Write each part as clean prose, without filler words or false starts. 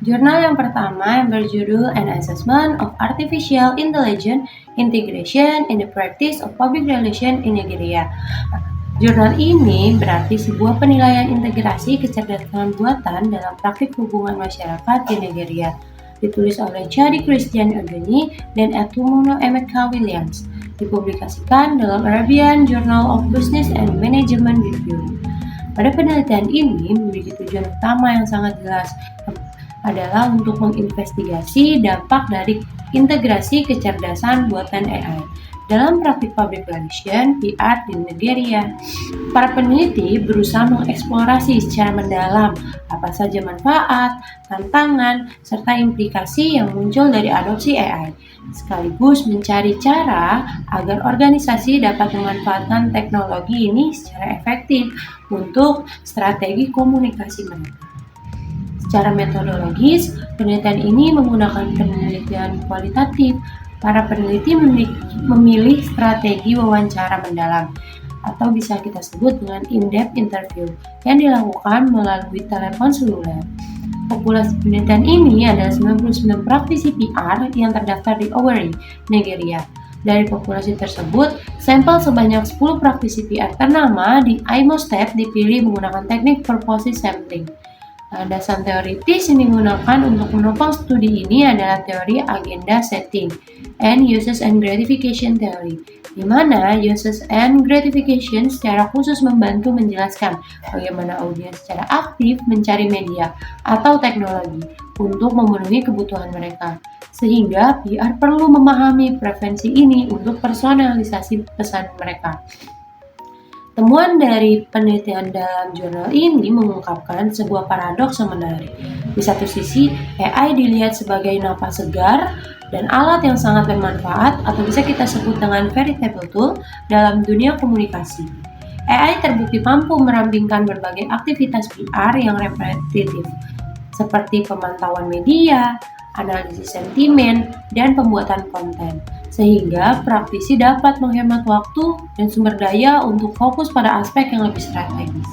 Jurnal yang pertama yang berjudul An Assessment of Artificial Intelligence Integration in the Practice of Public Relations in Nigeria. Jurnal ini berarti sebuah penilaian integrasi kecerdasan buatan dalam praktik hubungan masyarakat di Nigeria. Ditulis oleh Chadi Christian Ogeni dan Atumono Emeka Williams. Dipublikasikan dalam Arabian Journal of Business and Management Review. Pada penelitian ini memiliki tujuan utama yang sangat jelas, adalah untuk menginvestigasi dampak dari integrasi kecerdasan buatan AI dalam praktik public relation PR di Nigeria. Para peneliti berusaha mengeksplorasi secara mendalam apa saja manfaat, tantangan, serta implikasi yang muncul dari adopsi AI, sekaligus mencari cara agar organisasi dapat memanfaatkan teknologi ini secara efektif untuk strategi komunikasi mereka. Secara metodologis, penelitian ini menggunakan penelitian kualitatif. Para peneliti memilih strategi wawancara mendalam, atau bisa kita sebut dengan in-depth interview, yang dilakukan melalui telepon seluler. Populasi penelitian ini adalah 99 praktisi PR yang terdaftar di Owerri, Nigeria. Dari populasi tersebut, sampel sebanyak 10 praktisi PR ternama di Imo State dipilih menggunakan teknik purposive sampling. Landasan teoritis yang digunakan untuk menopang studi ini adalah teori agenda setting and uses and gratification theory, di mana uses and gratification secara khusus membantu menjelaskan bagaimana audiens secara aktif mencari media atau teknologi untuk memenuhi kebutuhan mereka, sehingga PR perlu memahami preferensi ini untuk personalisasi pesan mereka. Temuan dari penelitian dalam jurnal ini mengungkapkan sebuah paradoks yang menarik. Di satu sisi, AI dilihat sebagai napas segar dan alat yang sangat bermanfaat atau bisa kita sebut dengan veritable tool dalam dunia komunikasi. AI terbukti mampu merampingkan berbagai aktivitas PR yang repetitif, seperti pemantauan media, analisis sentimen, dan pembuatan konten, sehingga praktisi dapat menghemat waktu dan sumber daya untuk fokus pada aspek yang lebih strategis.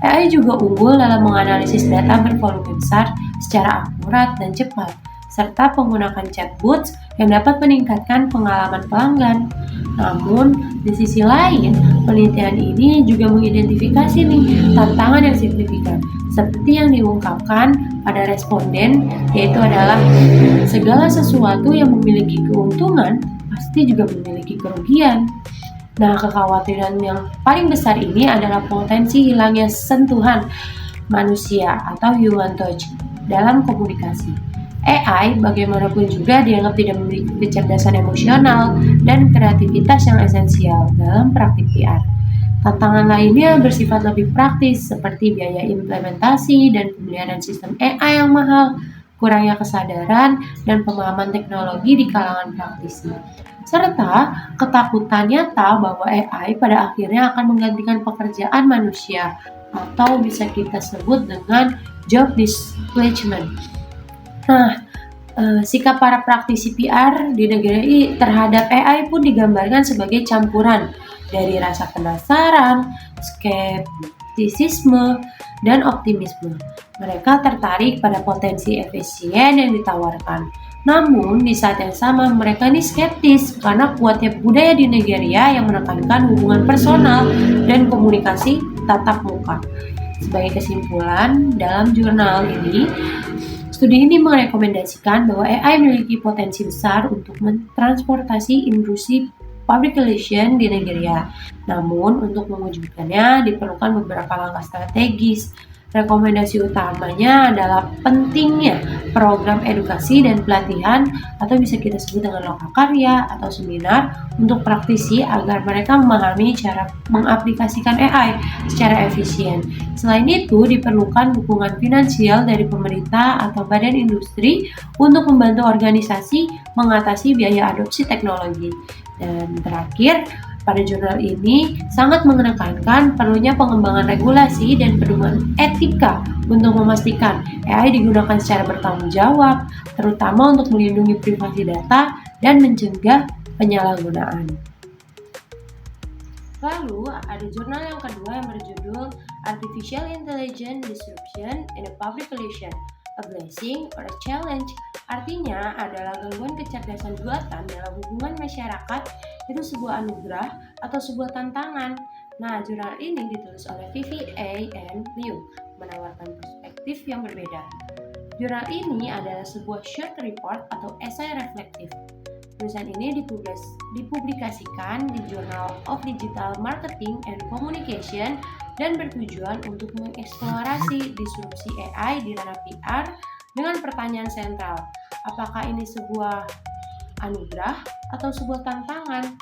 AI juga unggul dalam menganalisis data bervolume besar secara akurat dan cepat, serta menggunakan chatbots yang dapat meningkatkan pengalaman pelanggan. Namun, di sisi lain, penelitian ini juga mengidentifikasi tantangan yang signifikan, seperti yang diungkapkan pada responden, yaitu adalah segala sesuatu yang memiliki keuntungan pasti juga memiliki kerugian. Nah, kekhawatiran yang paling besar ini adalah potensi hilangnya sentuhan manusia atau human touch dalam komunikasi. AI bagaimanapun juga dianggap tidak memiliki kecerdasan emosional dan kreativitas yang esensial dalam praktik PR. Tantangan lainnya bersifat lebih praktis seperti biaya implementasi dan pemeliharaan sistem AI yang mahal, kurangnya kesadaran dan pemahaman teknologi di kalangan praktisi, serta ketakutan nyata bahwa AI pada akhirnya akan menggantikan pekerjaan manusia atau bisa kita sebut dengan job displacement. Nah, sikap para praktisi PR di negara ini terhadap AI pun digambarkan sebagai campuran dari rasa penasaran, skeptisisme, dan optimisme. Mereka tertarik pada potensi efisien yang ditawarkan. Namun, di saat yang sama mereka ini skeptis karena kuatnya budaya di Nigeria yang menekankan hubungan personal dan komunikasi tatap muka. Sebagai kesimpulan, dalam jurnal ini, studi ini merekomendasikan bahwa AI memiliki potensi besar untuk mentransportasi industri public relation di Nigeria. Namun, untuk mewujudkannya diperlukan beberapa langkah strategis. Rekomendasi utamanya adalah pentingnya program edukasi dan pelatihan atau bisa kita sebut dengan lokakarya atau seminar untuk praktisi agar mereka memahami cara mengaplikasikan AI secara efisien. Selain itu, diperlukan dukungan finansial dari pemerintah atau badan industri untuk membantu organisasi mengatasi biaya adopsi teknologi. Dan terakhir, pada jurnal ini sangat menekankan perlunya pengembangan regulasi dan pedoman etika untuk memastikan AI digunakan secara bertanggung jawab, terutama untuk melindungi privasi data dan mencegah penyalahgunaan. Lalu, ada jurnal yang kedua yang berjudul Artificial Intelligence Disruption in the Public Relation, a blessing or a challenge. Artinya adalah gangguan kecerdasan buatan dalam hubungan masyarakat itu sebuah anugerah atau sebuah tantangan. Nah, jurnal ini ditulis oleh VVA and Liu, menawarkan perspektif yang berbeda. Jurnal ini adalah sebuah short report atau esai reflektif. Tulisan ini dipublikasikan di Journal of Digital Marketing and Communication dan bertujuan untuk mengeksplorasi disrupsi AI di ranah PR dengan pertanyaan sentral, apakah ini sebuah anugerah atau sebuah tantangan?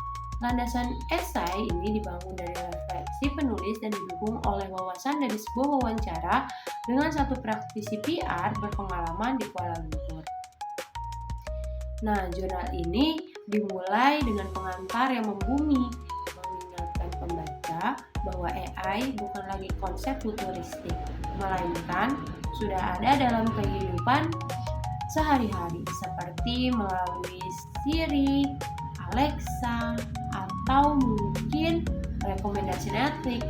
Landasan esai ini dibangun dari refleksi penulis dan didukung oleh wawasan dari sebuah wawancara dengan satu praktisi PR berpengalaman di Kuala Lumpur. Nah, jurnal ini dimulai dengan pengantar yang membumi, mengingatkan pembaca bahwa AI bukan lagi konsep futuristik, melainkan sudah ada dalam kehidupan sehari-hari seperti melalui Siri, Alexa, atau mungkin rekomendasi Netflix.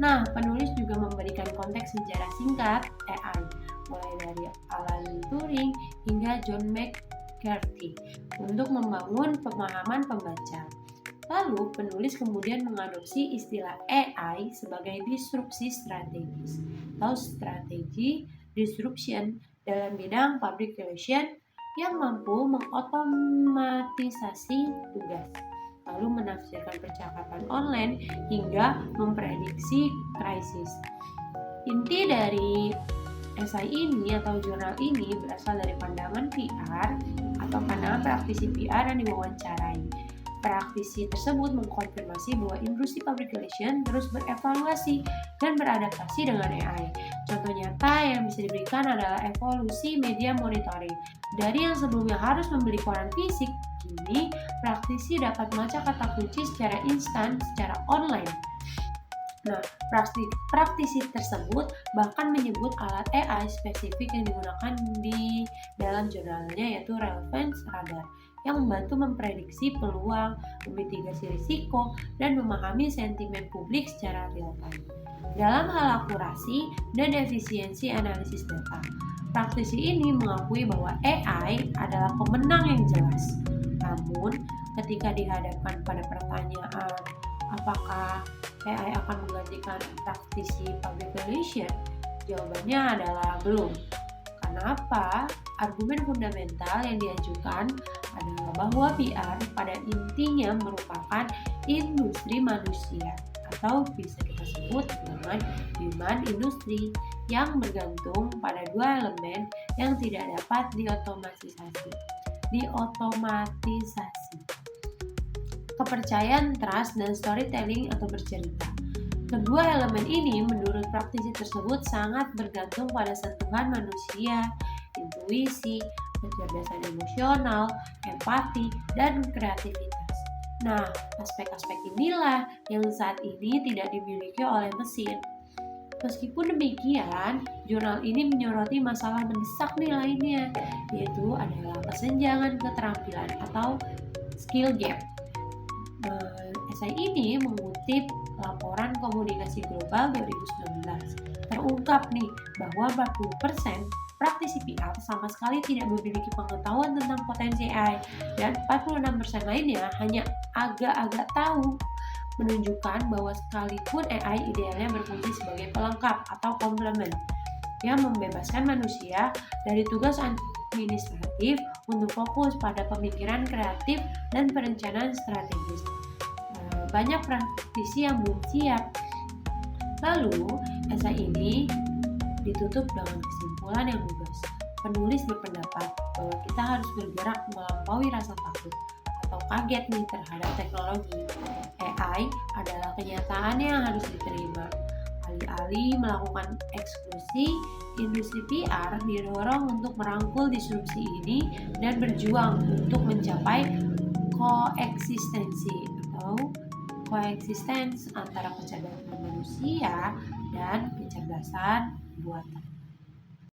Nah, penulis juga memberikan konteks sejarah singkat AI, mulai dari Alan Turing hingga John McCarthy untuk membangun pemahaman pembaca. Lalu, penulis kemudian mengadopsi istilah AI sebagai disrupsi strategis atau strategi disruption dalam bidang public relation yang mampu mengotomatisasi tugas, lalu menafsirkan percakapan online hingga memprediksi krisis. Inti dari esai ini atau jurnal ini berasal dari pandangan PR atau pandangan praktisi PR yang diwawancarai. Praktisi tersebut mengkonfirmasi bahwa industri public relation terus berevaluasi dan beradaptasi dengan AI. Contoh nyata yang bisa diberikan adalah evolusi media monitoring. Dari yang sebelumnya harus membeli koran fisik, kini praktisi dapat membaca kata kunci secara instan secara online. Nah, praktisi tersebut bahkan menyebut alat AI spesifik yang digunakan di dalam jurnalnya yaitu Relevance Radar yang membantu memprediksi peluang, memitigasi risiko, dan memahami sentimen publik secara real time. Dalam hal akurasi dan efisiensi analisis data, praktisi ini mengakui bahwa AI adalah pemenang yang jelas. Namun, ketika dihadapkan pada pertanyaan apakah AI akan menggantikan praktisi public relation? Jawabannya adalah belum. Kenapa? Argumen fundamental yang diajukan adalah bahwa PR pada intinya merupakan industri manusia atau bisa kita sebut dengan human industry yang bergantung pada dua elemen yang tidak dapat diotomatisasi. Kepercayaan, trust, dan storytelling atau bercerita. Kedua elemen ini menurut praktisi tersebut sangat bergantung pada sentuhan manusia, intuisi, kecerdasan emosional, empati, dan kreativitas. Nah, aspek-aspek inilah yang saat ini tidak dimiliki oleh mesin. Meskipun demikian, jurnal ini menyoroti masalah mendesak lainnya, yaitu adalah kesenjangan keterampilan atau skill gap. Esai ini mengutip laporan komunikasi global 2019. Terungkap nih bahwa 40% praktisi PR sama sekali tidak memiliki pengetahuan tentang potensi AI dan 46% lainnya hanya agak-agak tahu, menunjukkan bahwa sekalipun AI idealnya berfungsi sebagai pelengkap atau komplement yang membebaskan manusia dari tugas administratif untuk fokus pada pemikiran kreatif dan perencanaan strategis. Banyak praktisi yang belum siap. Lalu, esai ini ditutup dengan kesimpulan yang lugas. Penulis berpendapat bahwa kita harus bergerak melampaui rasa takut atau kaget terhadap teknologi. AI adalah kenyataan yang harus diterima. Alih-alih melakukan eksklusi, industri PR didorong untuk merangkul disrupsi ini dan berjuang untuk mencapai koeksistensi antara kecerdasan manusia dan kecerdasan buatan.